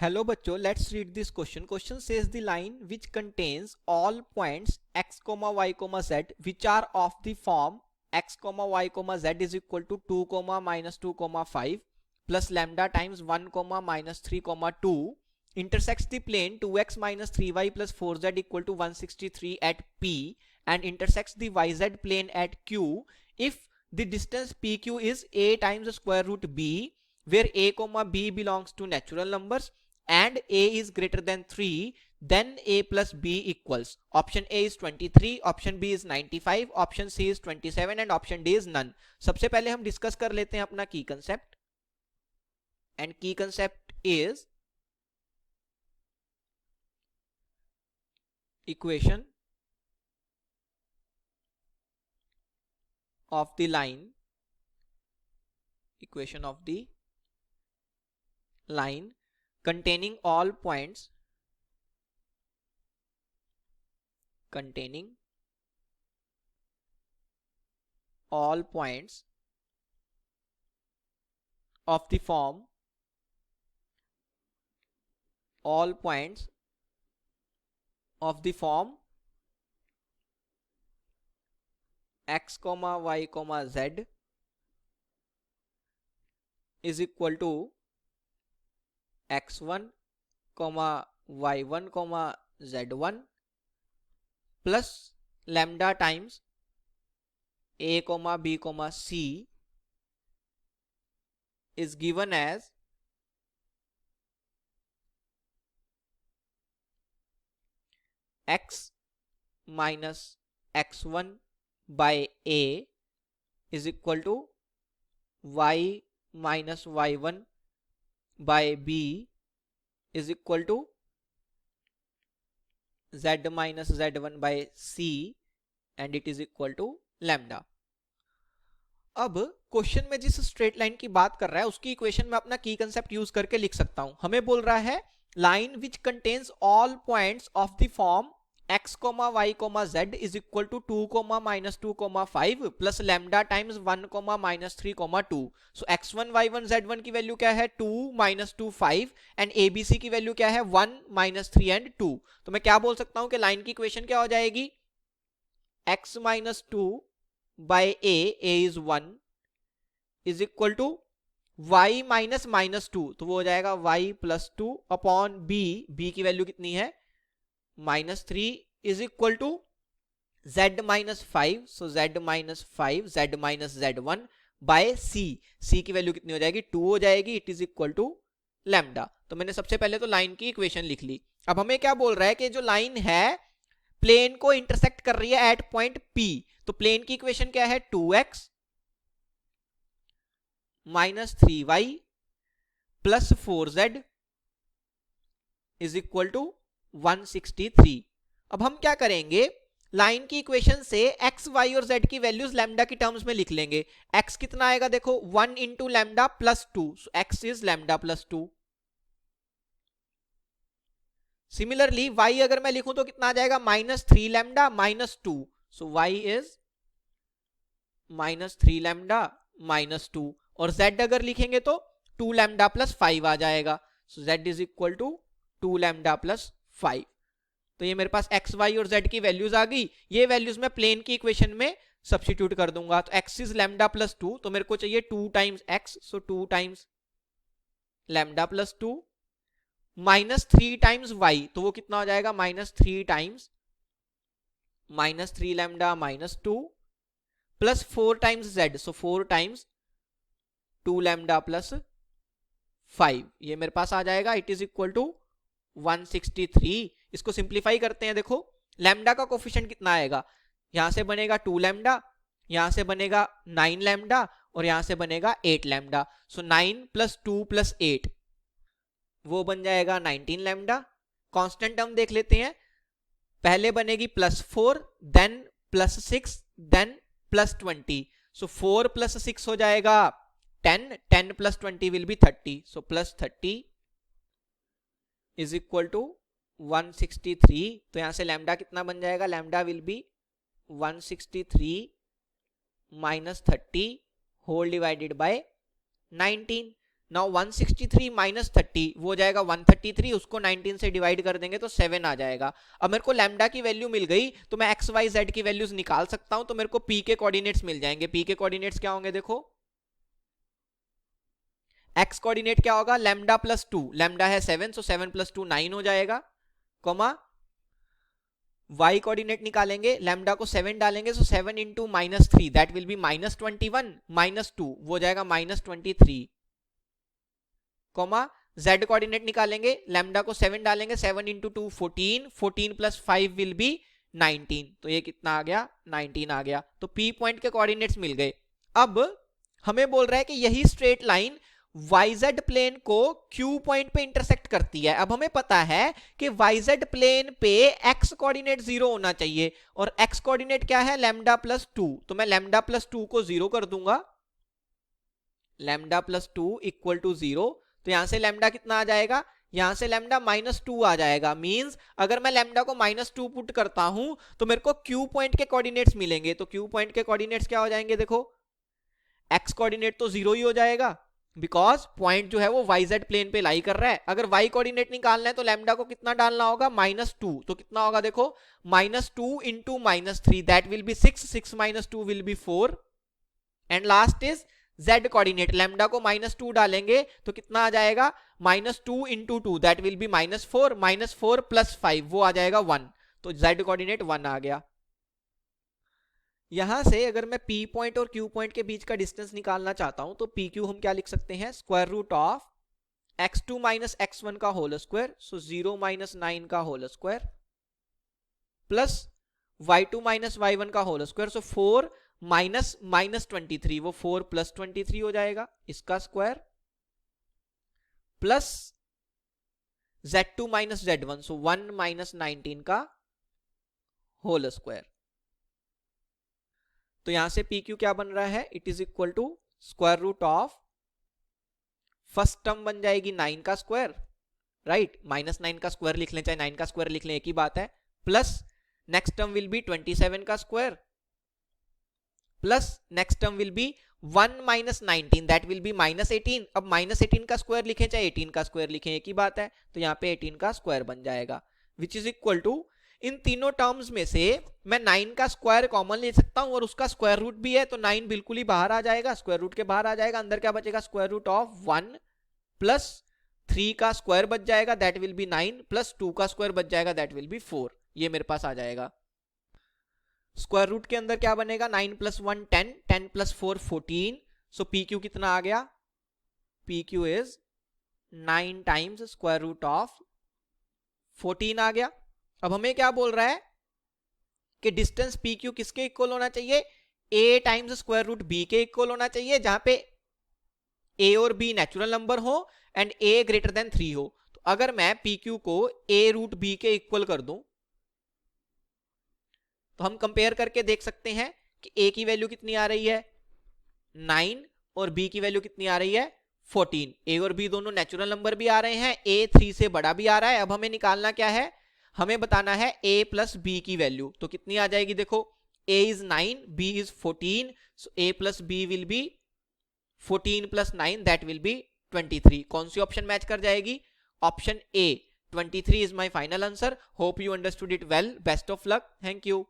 Hello बच्चों, let's read this question. Question says the line which contains all points x, y, z which are of the form x, y, z is equal to 2, minus 2, 5 plus lambda times 1, minus 3, 2 intersects the plane 2x minus 3y plus 4z equal to 163 at P and intersects the yz plane at Q if the distance PQ is a times the square root b, where a, b belongs to natural numbers and a is greater than 3, then a plus b equals option A is 23, option B is 95, option C is 27 and option D is none. सबसे पहले हम discuss कर लेते हैं अपना की concept and की concept is equation of the line containing all points of the form x, y, z is equal to x1, y1, z1 plus lambda times a, b, c is given as x minus x1 by a is equal to y minus y1 by b is equal to z minus z1 by c and it is equal to lambda. अब question में जिस straight line की बात कर रहा है उसकी equation में अपना की कंसेप्ट यूज करके लिख सकता हूं. हमें बोल रहा है line which contains all points of the form x, y, z is equal to 2, minus 2, 5 plus lambda times 1, minus 3, 2. So x1, y1, z1 की वैल्यू क्या है 2, minus 2, 5 and abc की वैल्यू क्या है 1, minus 3 and 2. तो मैं क्या बोल सकता हूं कि लाइन की इक्वेशन क्या हो जाएगी x minus 2 by a is 1 is equal to y minus minus 2, तो वो हो जाएगा y plus 2 अपॉन b की वैल्यू कितनी है minus 3 is equal to z minus 5, so z minus 5 z minus z1 by c की वैल्यू कितनी हो जाएगी 2 हो जाएगी. It is equal to lambda. तो मैंने सबसे पहले तो लाइन की इक्वेशन लिख ली. अब हमें क्या बोल रहा है कि जो लाइन है प्लेन को इंटरसेक्ट कर रही है एट पॉइंट P, तो प्लेन की इक्वेशन क्या है 2x minus 3y plus 4z is equal to 163. अब हम क्या करेंगे लाइन की इक्वेशन से x, y और z की वैल्यूज लैम्डा की टर्म्स में लिख लेंगे. x कितना आएगा देखो 1 into lambda plus 2, so x is lambda plus 2. Similarly y अगर मैं लिखूं तो कितना आ जाएगा minus 3 lambda minus 2, so y is minus 3 lambda minus 2. और z अगर लिखेंगे तो 2 लैम्डा प्लस 5 आ जाएगा, so z is equal to 2 lambda plus 5. तो ये मेरे पास x, y और z की वैल्यूज आ गई. ये वैल्यूज मैं प्लेन की इक्वेशन में सब्स्टिट्यूट कर दूंगा. तो x इज लैम्डा प्लस 2, तो मेरे को चाहिए 2 times x, so 2 times lambda plus 2 minus 3 times y, तो वो कितना हो जाएगा minus 3 times minus 3 lambda minus 2 plus 4 times z, so 4 times 2 lambda plus 5. ये मेरे पास आ जाएगा. It is equal to 163. इसको सिंप्लीफाई करते हैं. देखो लैम्डा का कोफिशिएंट कितना आएगा, यहां से बनेगा 2 लैम्डा, यहां से बनेगा 9 लैम्डा और यहां से बनेगा 8 लैम्डा. सो 9 प्लस 2 प्लस 8 वो बन जाएगा 19 लैम्डा. कांस्टेंट टर्म देख लेते हैं. पहले बनेगी plus 4 then plus 6 then plus 20, so 4 plus 6 हो जाएगा 10, 10 plus 20 will be 30, so plus 30 is equal to 163. तो यहां से लैम्डा कितना बन जाएगा, lambda will be 163 minus 30 whole divided by 19. Now 163 minus 30 वो हो जाएगा 133, उसको 19 से डिवाइड कर देंगे तो 7 आ जाएगा। अब मेरे को लैम्डा की वैल्यू मिल गई तो मैं एक्स वाई जेड की वैल्यूज निकाल सकता हूं, तो मेरे को पी के कोऑर्डिनेट्स मिल जाएंगे। पी के कोऑर्डिनेट्स क्या होंगे, देखो एक्स कोऑर्डिनेट क्या होगा, लैम्डा प्लस 2, लैम्डा है 7 सो 7 प्लस 2 9 हो जाएगा, कॉमा y कोऑर्डिनेट निकालेंगे, लैम्डा को 7 डालेंगे सो 7 into minus 3 that will be minus 21 minus 2 वो हो जाएगा माइनस 23, कॉमा z कोऑर्डिनेट निकालेंगे, लैम्डा को 7 डालेंगे, 7 इंटू 2 14, 14 प्लस 5 विल बी 19, तो ये कितना आ गया 19 आ गया। तो p पॉइंट के कोऑर्डिनेट्स मिल गए। अब हमें बोल रहा है कि यही स्ट्रेट लाइन YZ प्लेन को Q पॉइंट पे इंटरसेक्ट करती है। अब हमें पता है कि YZ प्लेन पे x कोऑर्डिनेट 0 होना चाहिए और x कोऑर्डिनेट क्या है लैम्डा प्लस 2, तो मैं लैम्डा प्लस 2 को 0 कर दूंगा, लैम्डा प्लस 2 इक्वल टू 0, तो यहां से लैम्डा कितना आ जाएगा, यहां से लैम्डा माइनस 2 आ जाएगा। मींस अगर मैं लैम्डा को माइनस 2 पुट करता हूं तो मेरे को Q पॉइंट के कोऑर्डिनेट्स मिलेंगे। तो Q पॉइंट के कोऑर्डिनेट्स क्या हो जाएंगे, देखो x कोऑर्डिनेट तो 0 ही हो जाएगा बिकॉज पॉइंट जो है वो YZ प्लेन पे लाई कर रहा है। अगर y कोऑर्डिनेट निकालना है तो लैम्डा को कितना डालना होगा, माइनस 2, तो कितना होगा देखो minus 2 into minus 3 that will be 6, 6 minus 2 will be 4, and last is z coordinate, lambda को माइनस 2 डालेंगे तो कितना आ जाएगा minus 2 into 2 that will be minus 4 plus 5 वो आ जाएगा 1, तो z कोऑर्डिनेट 1 आ गया। यहां से अगर मैं P पॉइंट और Q पॉइंट के बीच का डिस्टेंस निकालना चाहता हूं तो PQ हम क्या लिख सकते हैं, square root of x2 minus x1 का होल स्क्वायर, सो 0 माइनस 9 का whole square plus y2 minus y1 का होल स्क्वायर, सो 4 माइनस माइनस 23 वो 4 प्लस 23 हो जाएगा इसका square, plus z2 minus z1 सो 1 माइनस 19 का होल स्क्वायर। तो यहां से PQ क्या बन रहा है, it is equal to square root of first term बन जाएगी 9 का स्क्वायर, राइट, माइनस 9 का स्क्वायर लिख लें चाहे 9 का स्क्वायर लिख लें एक ही बात है, plus next term will be 27 का square, plus next term will be 1 minus 19 that will be minus 18। अब माइनस 18 का स्क्वायर लिखें चाहे 18 का स्क्वायर लिखें एक ही बात है, तो यहाँ पे 18 का स्क्वायर बन जाएगा, विच इज इक्वल टू इन तीनों टर्म्स में से मैं 9 का स्क्वायर कॉमन ले सकता हूं और उसका स्क्वायर रूट भी है, तो 9 बिल्कुल ही बाहर आ जाएगा, स्क्वायर रूट के बाहर आ जाएगा, अंदर क्या बचेगा स्क्वायर रूट ऑफ 1 प्लस 3 का स्क्वायर बच जाएगा दैट विल बी 9 प्लस 2 का स्क्वायर बच जाएगा दैट विल बी 4, ये मेरे पास आ जाएगा। स्क्वायर रूट के अंदर क्या बनेगा, 9 प्लस 1 10, 10 प्लस 4 14, सो PQ कितना आ गया, PQ is 9 times square root of 14 आ गया। अब हमें क्या बोल रहा है कि डिस्टेंस PQ किसके इक्वल होना चाहिए, a times square root b के इक्वल होना चाहिए, जहां पे a और b नेचुरल नंबर हो एंड a ग्रेटर देन 3 हो। तो अगर मैं PQ को a रूट b के इक्वल कर दूं तो हम कंपेयर करके देख सकते हैं कि a की वैल्यू कितनी आ रही है 9 और b की वैल्यू कितनी आ रही है 14। a और b दोनों नेचुरल नंबर भी आ रहे हैं, a 3 से बड़ा भी आ रहा है। अब हमें निकालना क्या है, हमें बताना है a प्लस b की वैल्यू, तो कितनी आ जाएगी देखो a is 9 b is 14, so a plus b will be 14 plus 9 that will be 23। कौन सी ऑप्शन मैच कर जाएगी, option A, 23 is my final answer. Hope you understood it well, best of luck, thank you.